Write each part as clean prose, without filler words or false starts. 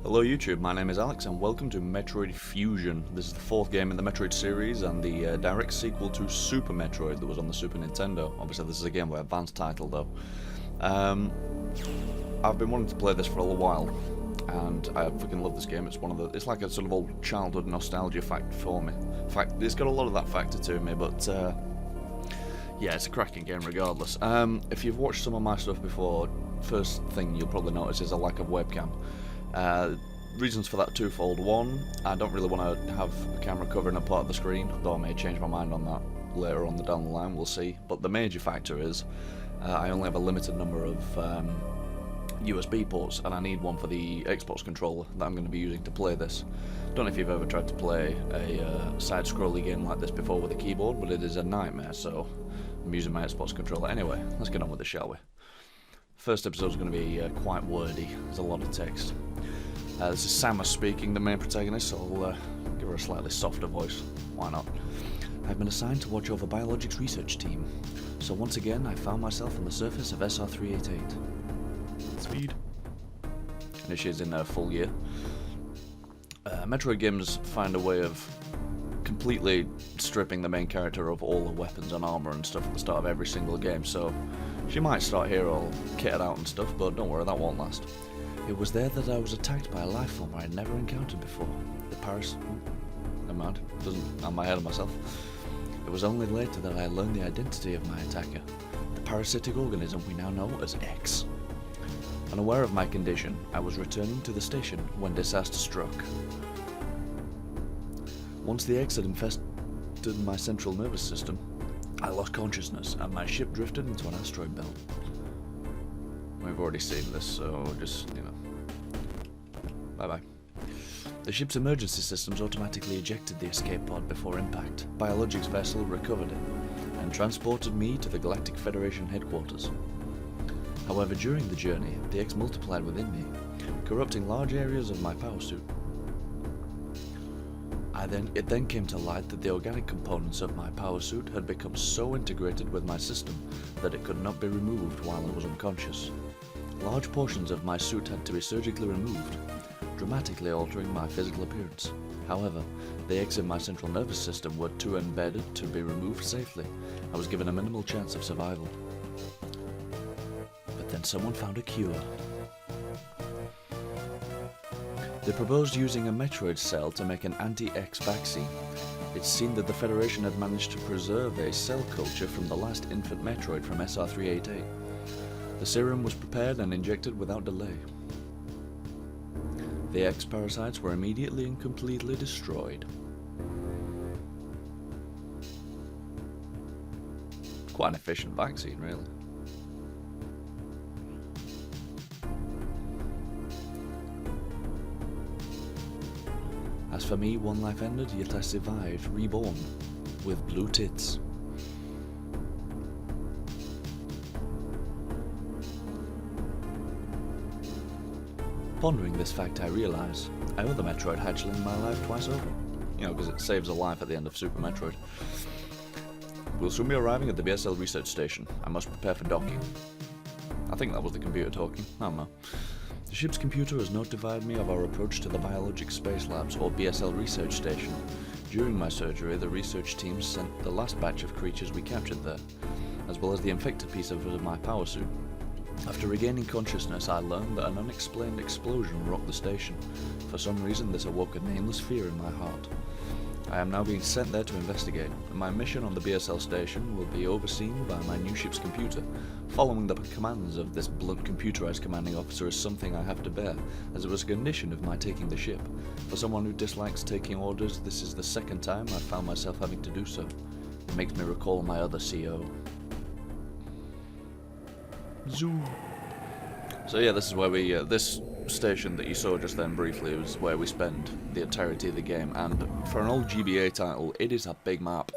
Hello YouTube, my name is Alex and welcome to Metroid Fusion. This is the fourth game in the Metroid series and the direct sequel to Super Metroid that was on the Super Nintendo. Obviously this is a Game Boy Advance title though. I've been wanting to play this for a little while and I freaking love this game. It's like a sort of old childhood nostalgia fact for me. In fact, it's got a lot of that factor to me, but yeah, it's a cracking game regardless. If you've watched some of my stuff before, first thing you'll probably notice is a lack of webcam. Reasons for that twofold. One, I don't really want to have a camera covering a part of the screen, though I may change my mind on that later on down the line, we'll see. But the major factor is I only have a limited number of USB ports, and I need one for the Xbox controller that I'm going to be using to play this. Don't know if you've ever tried to play a side-scrolling game like this before with a keyboard, but it is a nightmare, so I'm using my Xbox controller. Anyway, let's get on with it, shall we? First episode is going to be quite wordy, there's a lot of text. This is Samus speaking, the main protagonist, so I'll give her a slightly softer voice. Why not? I've been assigned to watch over biologics research team, so once again I found myself on the surface of SR388. Speed. And she is in full gear. Metroid games find a way of completely stripping the main character of all the weapons and armor and stuff at the start of every single game, so she might start here all kitted out and stuff, but don't worry, that won't last. It was there that I was attacked by a life form I had never encountered before. The never mind, I'm ahead of myself. It was only later that I learned the identity of my attacker, the parasitic organism we now know as X. Unaware of my condition, I was returning to the station when disaster struck. Once the X had infested my central nervous system, I lost consciousness and my ship drifted into an asteroid belt. We've already seen this, so just, bye-bye. The ship's emergency systems automatically ejected the escape pod before impact. Biologics vessel recovered it and transported me to the Galactic Federation headquarters. However, during the journey, the X multiplied within me, corrupting large areas of my power suit. It then came to light that the organic components of my power suit had become so integrated with my system that it could not be removed while I was unconscious. Large portions of my suit had to be surgically removed, dramatically altering my physical appearance. However, the eggs in my central nervous system were too embedded to be removed safely. I was given a minimal chance of survival. But then someone found a cure. They proposed using a Metroid cell to make an anti-X vaccine. It's seen that the Federation had managed to preserve a cell culture from the last infant Metroid from SR388. The serum was prepared and injected without delay. The X parasites were immediately and completely destroyed. Quite an efficient vaccine, really. As for me, one life ended, yet I survived, reborn, with blue tits. Pondering this fact, I realise I owe the Metroid hatchling my life twice over. Because it saves a life at the end of Super Metroid. We'll soon be arriving at the BSL research station. I must prepare for docking. I think that was the computer talking. I don't know. The ship's computer has notified me of our approach to the Biologic Space Labs, or BSL research station. During my surgery, the research team sent the last batch of creatures we captured there, as well as the infected piece of my power suit. After regaining consciousness, I learned that an unexplained explosion rocked the station. For some reason, this awoke a nameless fear in my heart. I am now being sent there to investigate, and my mission on the BSL station will be overseen by my new ship's computer. Following the commands of this blunt computerized commanding officer is something I have to bear, as it was a condition of my taking the ship. For someone who dislikes taking orders, this is the second time I've found myself having to do so. It makes me recall my other CO. Zoo. So yeah, this is where we, this station that you saw just then briefly was where we spend the entirety of the game, and for an old GBA title, it is a big map.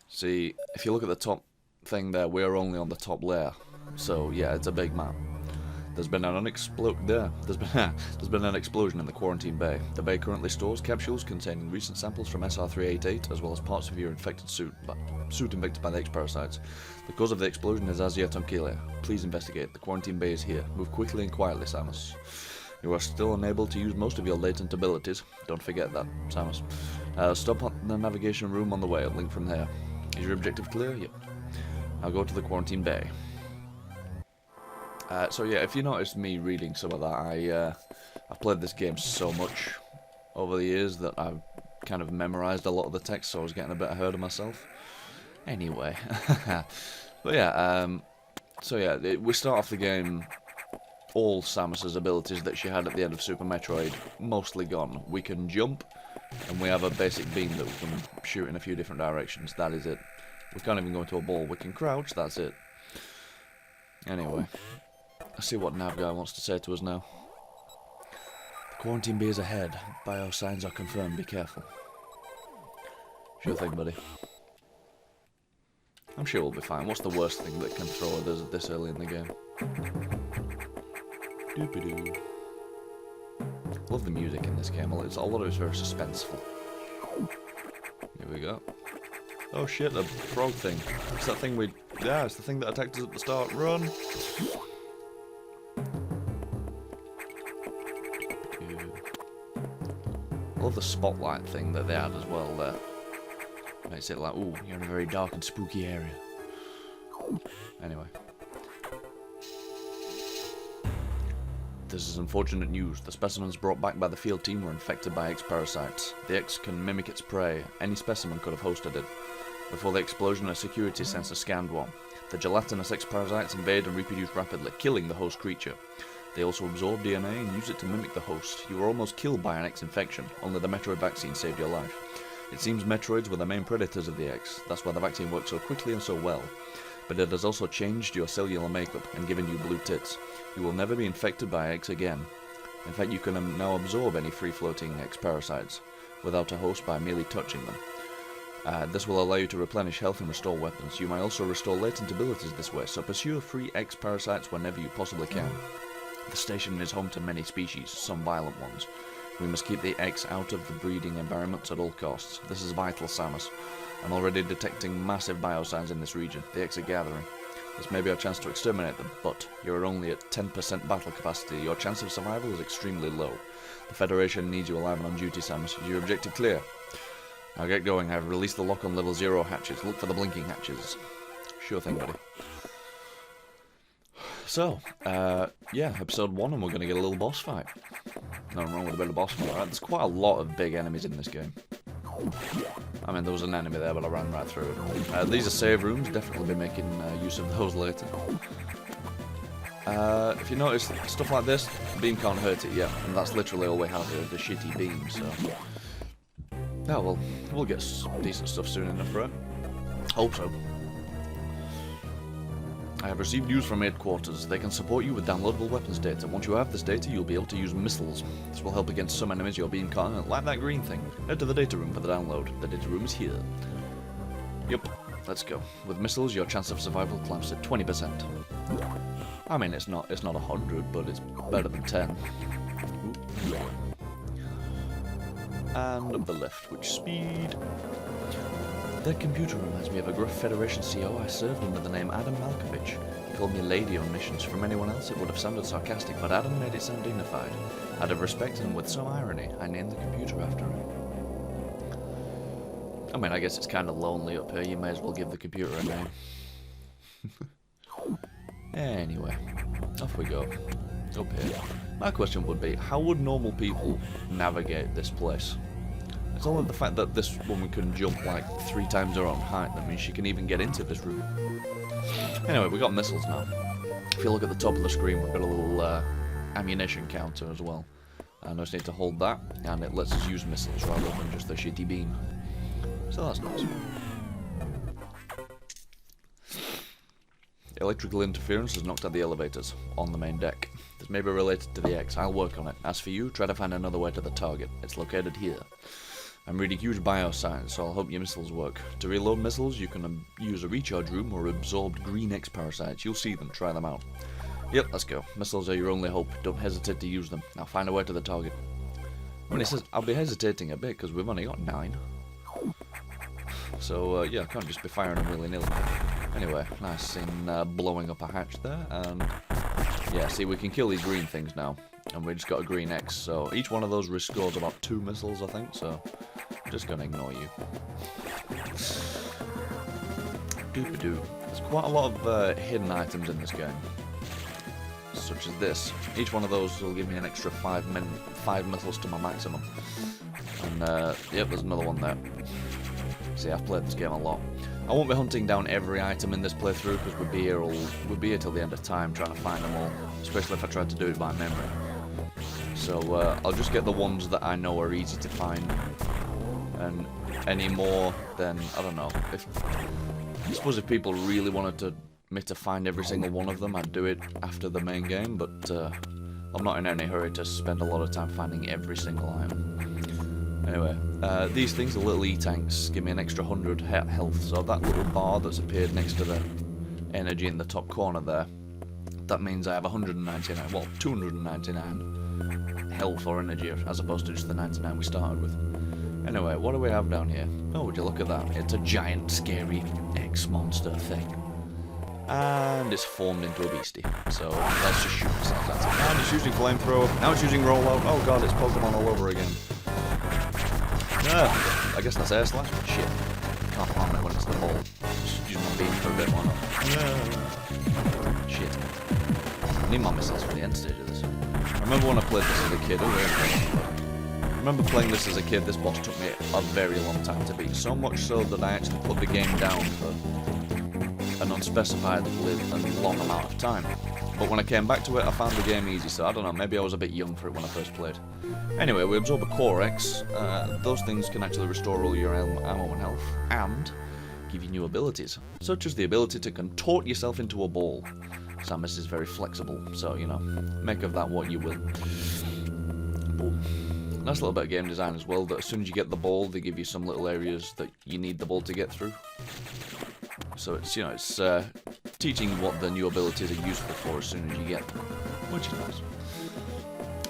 See, if you look at the top thing there, we're only on the top layer, so yeah, it's a big map. There's been an there's been an explosion in the quarantine bay. The bay currently stores capsules containing recent samples from SR388, as well as parts of your infected suit infected by the X parasites. The cause of the explosion is as yet unclear. Please investigate. The quarantine bay is here. Move quickly and quietly, Samus. You are still unable to use most of your latent abilities. Don't forget that, Samus. Stop at the navigation room on the way. Link from there. Is your objective clear? Yep. I'll go to the quarantine bay. So yeah, if you noticed me reading some of that, I've played this game so much over the years that I've kind of memorized a lot of the text, so I was getting a bit ahead of myself. Anyway, but yeah, so yeah, we start off the game, all Samus's abilities that she had at the end of Super Metroid, mostly gone. We can jump, and we have a basic beam that we can shoot in a few different directions, that is it. We can't even go into a ball, we can crouch, that's it. Anyway, let's see what Nav Guy wants to say to us now. The quarantine bay is ahead, bio signs are confirmed, be careful. Sure thing, buddy. I'm sure we'll be fine. What's the worst thing that can throw at us this early in the game? Doopy-doo. Love the music in this game. A lot of it's very suspenseful. Here we go. Oh shit, the frog thing. It's that thing we... Yeah, it's the thing that attacked us at the start. Run! Love the spotlight thing that they had as well there. Makes it like, ooh, you're in a very dark and spooky area. Anyway. This is unfortunate news. The specimens brought back by the field team were infected by X parasites. The X can mimic its prey. Any specimen could have hosted it. Before the explosion, a security sensor scanned one. The gelatinous X parasites invade and reproduce rapidly, killing the host creature. They also absorb DNA and use it to mimic the host. You were almost killed by an X infection. Only the Metroid vaccine saved your life. It seems Metroids were the main predators of the X. That's why the vaccine worked so quickly and so well. But it has also changed your cellular makeup and given you blue tits. You will never be infected by X again. In fact, you can now absorb any free-floating X parasites without a host by merely touching them. This will allow you to replenish health and restore weapons. You might also restore latent abilities this way, so pursue free X parasites whenever you possibly can. The station is home to many species, some violent ones. We must keep the X out of the breeding environments at all costs. This is vital, Samus. I'm already detecting massive biosigns in this region. The X are gathering. This may be our chance to exterminate them, but you're only at 10% battle capacity. Your chance of survival is extremely low. The Federation needs you alive and on duty, Samus. Is your objective clear? Now get going. I've released the lock on level 0 hatches. Look for the blinking hatches. Sure thing, buddy. So, yeah, episode 1, and we're going to get a little boss fight. Nothing wrong with a bit of boss fight, right? There's quite a lot of big enemies in this game. I mean, there was an enemy there, but I ran right through it. These are save rooms, definitely be making use of those later. If you notice, stuff like this, beam can't hurt it yet, and that's literally all we have here, the shitty beam, so... Yeah, well, we'll get some decent stuff soon enough, right? Hope so. I have received news from headquarters. They can support you with downloadable weapons data. Once you have this data, you'll be able to use missiles. This will help against some enemies you're being caught, like that green thing. Head to the data room for the download. The data room is here. Yep, let's go. With missiles, your chance of survival climbs to 20%. I mean, it's not 100, but it's better than 10. Ooh. And up the left, which speed? That computer reminds me of a gruff Federation CO I served under the name Adam Malkovich. He called me Lady on missions. From anyone else it would have sounded sarcastic, but Adam made it sound dignified. Out of respect and with some irony, I named the computer after him. I mean, I guess it's kind of lonely up here. You may as well give the computer a name. Anyway, off we go. Up here. My question would be, how would normal people navigate this place? It's only the fact that this woman can jump like 3 times her own height that means she can even get into this room. Anyway, we got missiles now. If you look at the top of the screen, we've got a little ammunition counter as well. And I just need to hold that, and it lets us use missiles rather than just the shitty beam. So that's nice. Electrical interference has knocked out the elevators on the main deck. This may be related to the X. I'll work on it. As for you, try to find another way to the target. It's located here. I'm reading huge bioscience, so I'll hope your missiles work. To reload missiles, you can use a recharge room or absorbed green X parasites. You'll see them. Try them out. Yep, let's go. Missiles are your only hope. Don't hesitate to use them. Now find a way to the target. When he says, I'll be hesitating a bit because we've only got 9. So, yeah, I can't just be firing them willy-nilly. Anyway, nice in blowing up a hatch there, and... Yeah, see, we can kill these green things now. And we just got a green X, so each one of those restores about 2 missiles, I think, so I'm just gonna ignore you. Doop-a-doo. There's quite a lot of hidden items in this game, such as this. Each one of those will give me an extra 5 missiles to my maximum. And, yep, there's another one there. See, I've played this game a lot. I won't be hunting down every item in this playthrough, because we'll be here till the end of time trying to find them all, especially if I try to do it by memory. So I'll just get the ones that I know are easy to find, and any more then, I don't know. I suppose if people really wanted me to find every single one of them, I'd do it after the main game, but I'm not in any hurry to spend a lot of time finding every single item. Anyway, these things, the little E-tanks, give me an extra 100 health, so that little bar that's appeared next to the energy in the top corner there, that means I have 199, well, 299 health or energy, as opposed to just the 99 we started with. Anyway, what do we have down here? Oh, would you look at that? It's a giant, scary X-monster thing. And it's formed into a beastie, so let's just shoot ourselves at it. And it's using flamethrower, now it's using rollout. Oh god, it's Pokemon all over again. I guess that's air slash. Shit. Can't harm it when it's the ball. Just use my beam for a bit more. Shit. I need my missiles for the end stage of this. I remember when I played this as a kid. I remember playing this as a kid. This boss took me a very long time to beat. So much so that I actually put the game down for an unspecifiedly and long amount of time. But when I came back to it, I found the game easy, so I don't know, maybe I was a bit young for it when I first played. Anyway, we absorb a Core X. Those things can actually restore all your ammo and health, and give you new abilities, such as the ability to contort yourself into a ball. Samus is very flexible, so, you know, make of that what you will. Boom. Nice little bit of game design as well, that as soon as you get the ball, they give you some little areas that you need the ball to get through. So it's, you know, it's teaching what the new abilities are useful for as soon as you get them, which is nice.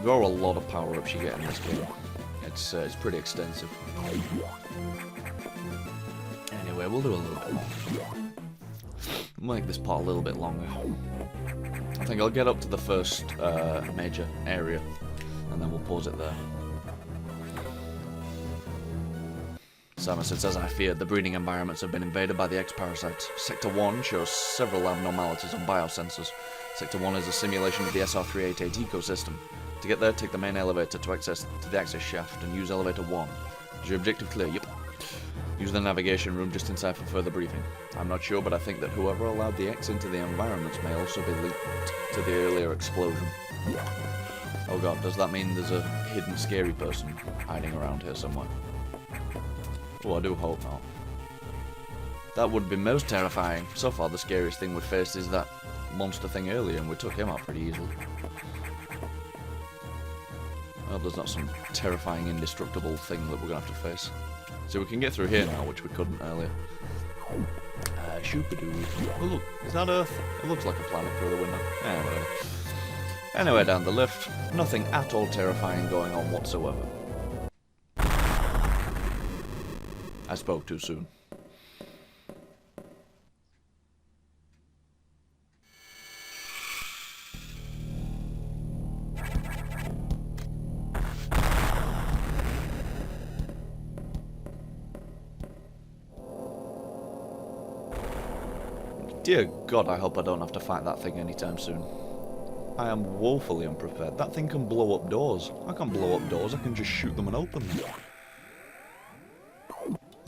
There are a lot of power-ups you get in this game. It's pretty extensive. Anyway, we'll do a little bit more. Make this part a little bit longer. I think I'll get up to the first major area, and then we'll pause it there. Samus says, as I feared, the breeding environments have been invaded by the X-parasites. Sector 1 shows several abnormalities on biosensors. Sector 1 is a simulation of the SR388 ecosystem. To get there, take the main elevator to access the access shaft and use elevator 1. Is your objective clear? Yep. Use the navigation room just inside for further briefing. I'm not sure, but I think that whoever allowed the X into the environments may also be linked to the earlier explosion. Oh god, does that mean there's a hidden scary person hiding around here somewhere? Oh, I do hope not. That would be most terrifying. So far, the scariest thing we faced is that monster thing earlier, and we took him out pretty easily. I hope there's not some terrifying, indestructible thing that we're going to have to face. So we can get through here now, which we couldn't earlier. Shoop-a-doo. Oh look, is that Earth? It looks like a planet through the window. Whatever. Anyway, down the lift, nothing at all terrifying going on whatsoever. I spoke too soon. Dear God, I hope I don't have to fight that thing anytime soon. I am woefully unprepared. That thing can blow up doors. I can't blow up doors, I can just shoot them and open them.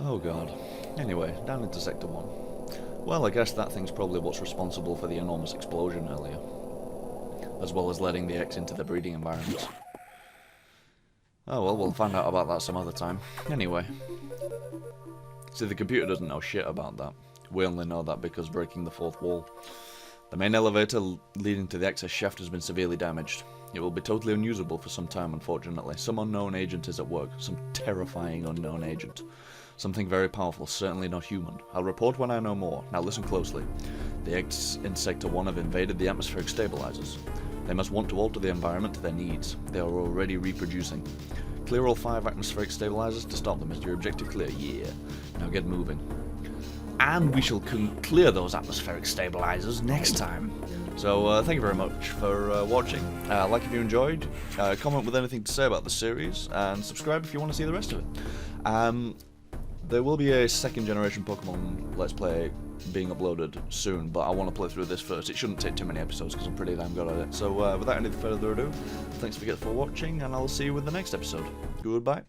Oh god. Anyway, down into Sector 1. Well, I guess that thing's probably what's responsible for the enormous explosion earlier. As well as letting the X into the breeding environments. Oh well, we'll find out about that some other time. Anyway. See, the computer doesn't know shit about that. We only know that because breaking the fourth wall. The main elevator leading to the access shaft has been severely damaged. It will be totally unusable for some time, unfortunately. Some unknown agent is at work. Some terrifying unknown agent. Something very powerful, certainly not human. I'll report when I know more. Now listen closely. The X in Sector 1 have invaded the atmospheric stabilizers. They must want to alter the environment to their needs. They are already reproducing. Clear all 5 atmospheric stabilizers to stop them. Is your objective clear? Yeah. Now get moving. And we shall clear those atmospheric stabilizers next time. So thank you very much for watching. Like if you enjoyed, comment with anything to say about the series, and subscribe if you want to see the rest of it. There will be a second generation Pokemon Let's Play being uploaded soon, but I want to play through this first. It shouldn't take too many episodes because I'm pretty damn good at it. So without any further ado, thanks for watching, and I'll see you with the next episode. Goodbye.